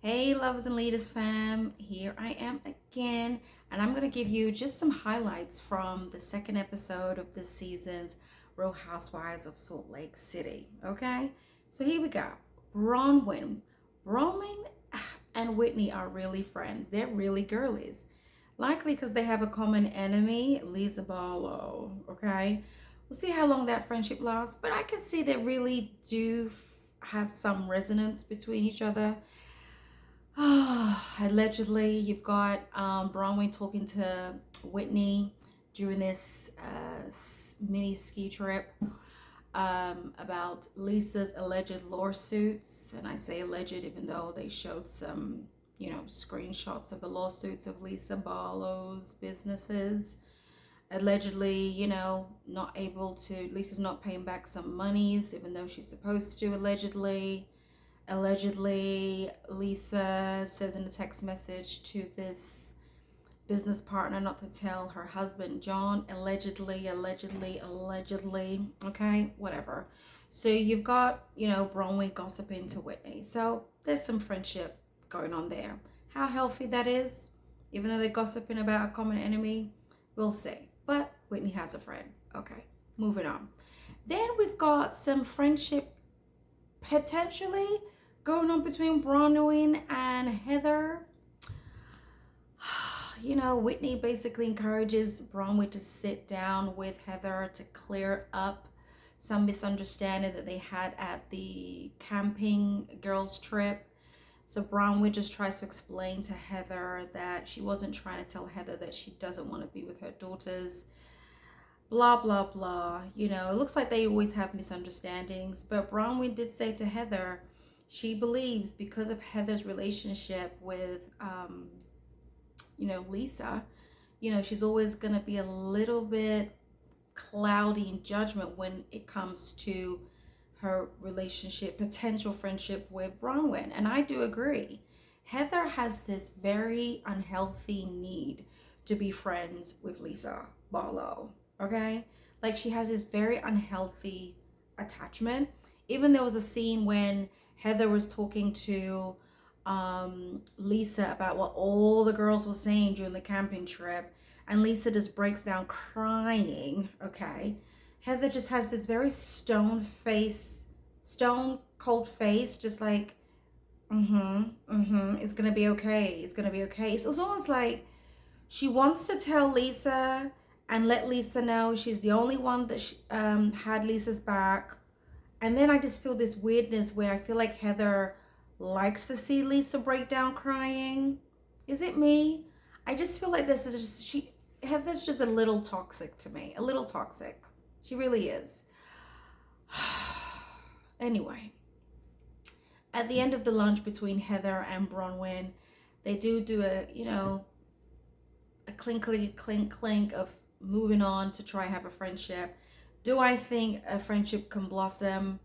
Hey, lovers and leaders fam, here I am again, and I'm going to give you just some highlights from the second episode of this season's Real Housewives of Salt Lake City. Okay, so here we go. Brawnwyn. Brawnwyn and Whitney are really friends. They're really girlies. Likely because they have a common enemy, lisabarlow. Okay, we'll see how long that friendship lasts, but I can see they really do have some resonance between each other. Allegedly, you've got Brawnwyn talking to Whitney during this mini ski trip about Lisa's alleged lawsuits. And I say alleged even though they showed some, screenshots of the lawsuits of Lisa Barlow's businesses. Allegedly, not able to, Lisa's not paying back some monies even though she's supposed to, allegedly. Allegedly, Lisa says in a text message to this business partner not to tell her husband, John. Allegedly. Okay, whatever. So you've got, Brawnwyn gossiping to Whitney. So there's some friendship going on there. How healthy that is, even though they're gossiping about a common enemy, we'll see. But Whitney has a friend. Okay, moving on. Then we've got some friendship potentially going on between Brawnwyn and Heather. Whitney basically encourages Brawnwyn to sit down with Heather to clear up some misunderstanding that they had at the camping girls trip. So Brawnwyn just tries to explain to Heather that she wasn't trying to tell Heather that she doesn't want to be with her daughters. Blah, blah, blah. It looks like they always have misunderstandings. But Brawnwyn did say to Heather, she believes because of Heather's relationship with, Lisa, she's always going to be a little bit cloudy in judgment when it comes to her relationship, potential friendship with Brawnwyn. And I do agree. Heather has this very unhealthy need to be friends with Lisa Barlow. Okay? Like she has this very unhealthy attachment. Even there was a scene when Heather was talking to Lisa about what all the girls were saying during the camping trip, and Lisa just breaks down crying. Okay, Heather just has this very stone cold face, just like, it's gonna be okay. It's gonna be okay. It's almost like she wants to tell Lisa and let Lisa know she's the only one that had Lisa's back. And then I just feel this weirdness where I feel like Heather likes to see Lisa break down crying. Is it me? I just feel like this is just, Heather's just a little toxic to me. A little toxic. She really is. Anyway, at the end of the lunch between Heather and Brawnwyn, they do a clinkly clink clink of moving on to try have a friendship. Do I think a friendship can blossom?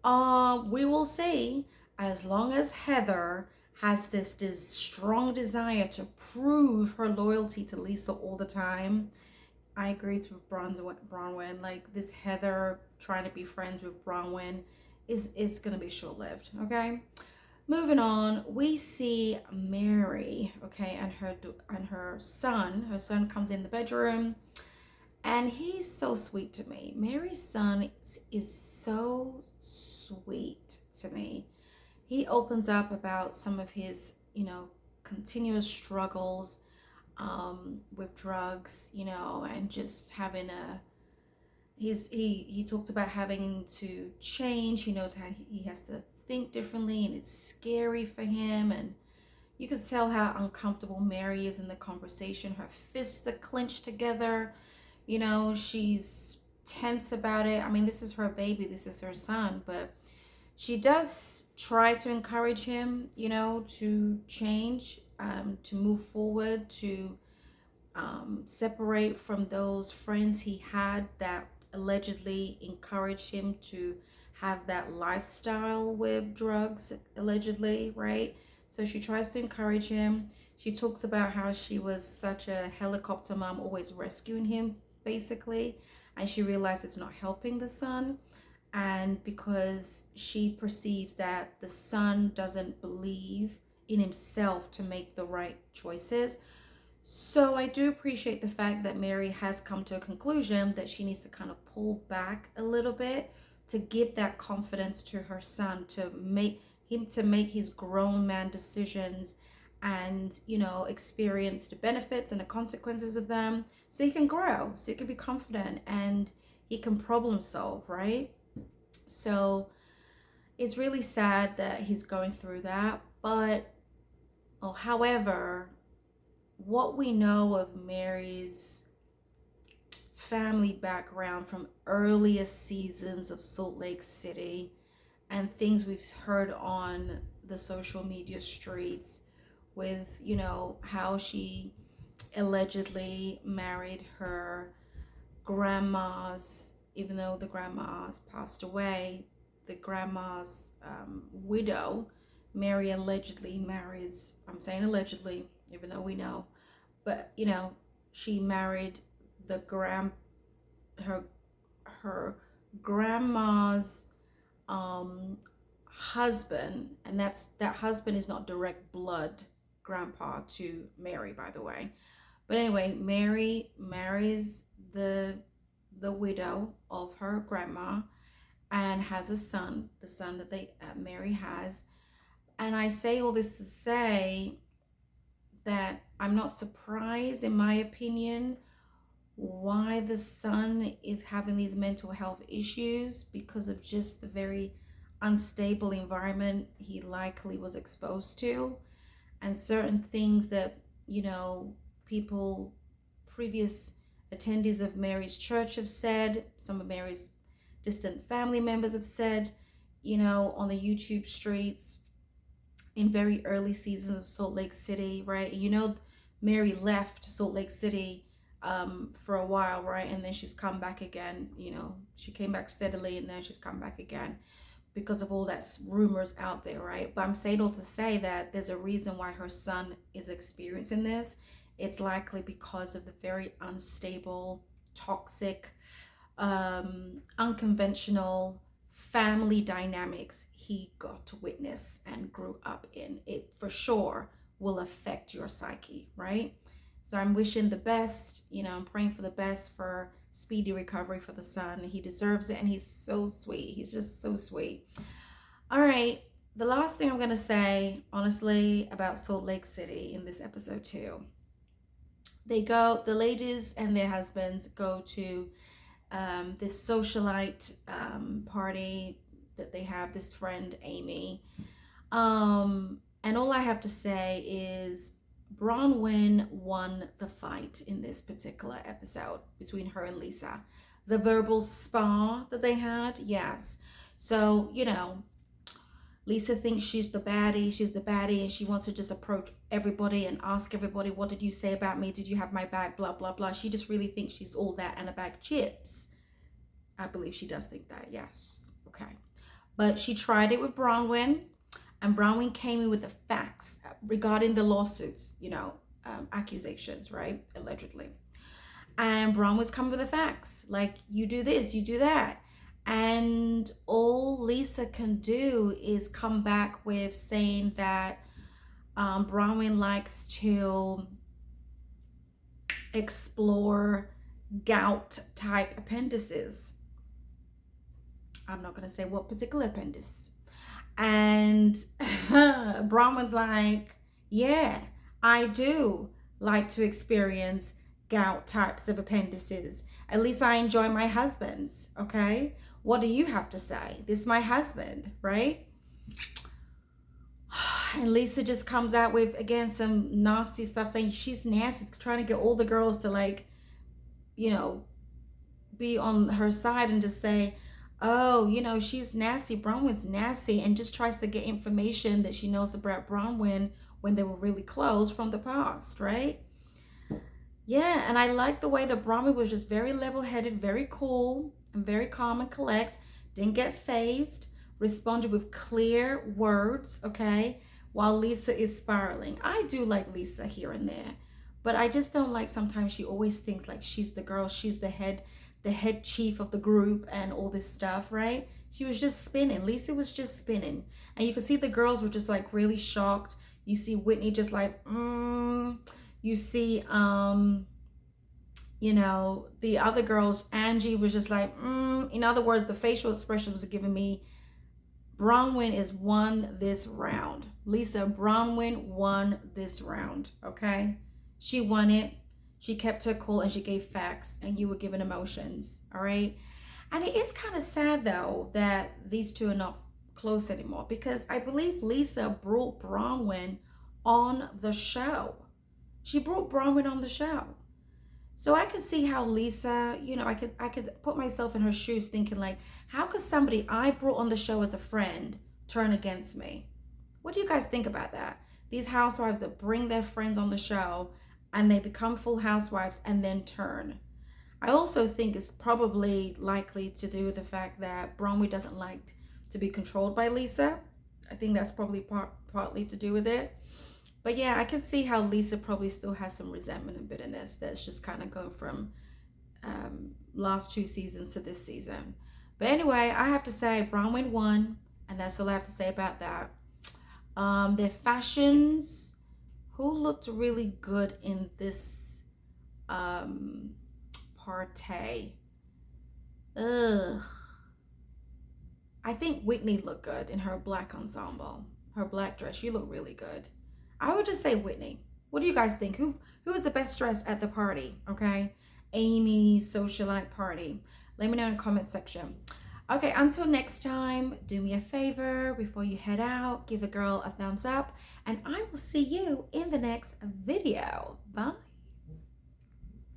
We will see. As long as Heather has this strong desire to prove her loyalty to Lisa all the time, I agree with Brawnwyn. Like this Heather trying to be friends with Brawnwyn is going to be short-lived. Okay. Moving on, we see Mary, okay, and her son. Her son comes in the bedroom, and he's so sweet to me. Mary's son is so sweet to me. He opens up about some of his, continuous struggles with drugs, and just having he talks about having to change. He knows how he has to think differently, and it's scary for him. And you could tell how uncomfortable Mary is in the conversation. Her fists are clenched together. She's tense about it. I mean, this is her baby, this is her son, but she does try to encourage him, to change, to move forward, to separate from those friends he had that allegedly encouraged him to have that lifestyle with drugs, allegedly, right? So she tries to encourage him. She talks about how she was such a helicopter mom, always rescuing him, basically, and she realized it's not helping the son. And because she perceives that the son doesn't believe in himself to make the right choices. So I do appreciate the fact that Mary has come to a conclusion that she needs to kind of pull back a little bit to give that confidence to her son, to make his grown man decisions and, experience the benefits and the consequences of them, so he can grow, so he can be confident, and he can problem solve, right? So it's really sad that he's going through that. But however, what we know of Mary's family background from earliest seasons of Salt Lake City and things we've heard on the social media streets with, how she allegedly married her grandma's, even though the grandma's passed away, the grandma's widow, Mary allegedly marries, I'm saying allegedly, even though we know, but she married the her grandma's husband, and that husband is not direct blood grandpa to Mary, by the way. But anyway, Mary marries the widow of her grandma and has a son, the son that Mary has. And I say all this to say that I'm not surprised, in my opinion, why the son is having these mental health issues, because of just the very unstable environment he likely was exposed to, and certain things that, people, previous attendees of Mary's church have said, some of Mary's distant family members have said, on the YouTube streets in very early seasons of Salt Lake City, right? Mary left Salt Lake City for a while, right? And then she's come back again. She came back steadily, and then she's come back again because of all that rumors out there, right? But I'm saying all to say that there's a reason why her son is experiencing this. It's likely because of the very unstable, toxic, unconventional family dynamics he got to witness and grew up in. It for sure will affect your psyche, right? So I'm wishing the best, I'm praying for the best for speedy recovery for the son. He deserves it, and he's so sweet. He's just so sweet. All right, the last thing I'm going to say, honestly, about Salt Lake City in this episode 2. The ladies and their husbands go to this socialite party that they have, this friend, Amy. And all I have to say is Brawnwyn won the fight in this particular episode between her and Lisa. The verbal spa that they had, yes. So, Lisa thinks she's the baddie, and she wants to just approach everybody and ask everybody, what did you say about me? Did you have my back? Blah, blah, blah. She just really thinks she's all that and a bag of chips. I believe she does think that, yes. Okay. But she tried it with Brawnwyn, and Brawnwyn came in with the facts regarding the lawsuits, accusations, right? Allegedly. And Brawnwyn's come with the facts. Like, you do this, you do that. And all Lisa can do is come back with saying that Brawnwyn likes to explore gout type appendices. I'm not going to say what particular appendix. And Brawnwyn's like, yeah, I do like to experience gout types of appendices. At least I enjoy my husband's, okay? What do you have to say? This is my husband, right? And Lisa just comes out with, again, some nasty stuff, saying she's nasty, trying to get all the girls to, be on her side and just say, oh, she's nasty, Brawnwyn's nasty, and just tries to get information that she knows about Brawnwyn when they were really close from the past, right? Yeah, and I like the way that Brawnwyn was just very level-headed, very cool, and very calm and collect, didn't get fazed, responded with clear words, okay, while Lisa is spiraling. I do like Lisa here and there, but I just don't like sometimes she always thinks like she's the girl, she's the head chief of the group and all this stuff, right? She was just spinning. Lisa was just spinning. And you could see the girls were just like really shocked. You see Whitney just like, You see, you know, the other girls, Angie was just like, In other words, the facial expression was giving me Brawnwyn is won this round. Lisa Brawnwyn won this round, okay? She won it. She kept her cool and she gave facts, and you were given emotions, all right? And it is kind of sad, though, that these two are not close anymore, because I believe Lisa brought Brawnwyn on the show. She brought Brawnwyn on the show. So I could see how Lisa, you know, I could put myself in her shoes thinking like, how could somebody I brought on the show as a friend turn against me? What do you guys think about that? These housewives that bring their friends on the show and they become full housewives and then turn. I also think it's probably likely to do with the fact that Brawnwyn doesn't like to be controlled by Lisa. I think that's probably partly to do with it. But yeah, I can see how Lisa probably still has some resentment and bitterness that's just kind of going from last 2 seasons to this season. But anyway, I have to say Brawnwyn won, and that's all I have to say about that. Their fashions, who looked really good in this party? Ugh. I think Whitney looked good in her black ensemble. Her black dress, she looked really good. I would just say Whitney. What do you guys think? Who was the best dressed at the party? Okay, Amy's socialite party. Let me know in the comment section. Okay, until next time, do me a favor before you head out, give a girl a thumbs up, and I will see you in the next video. Bye.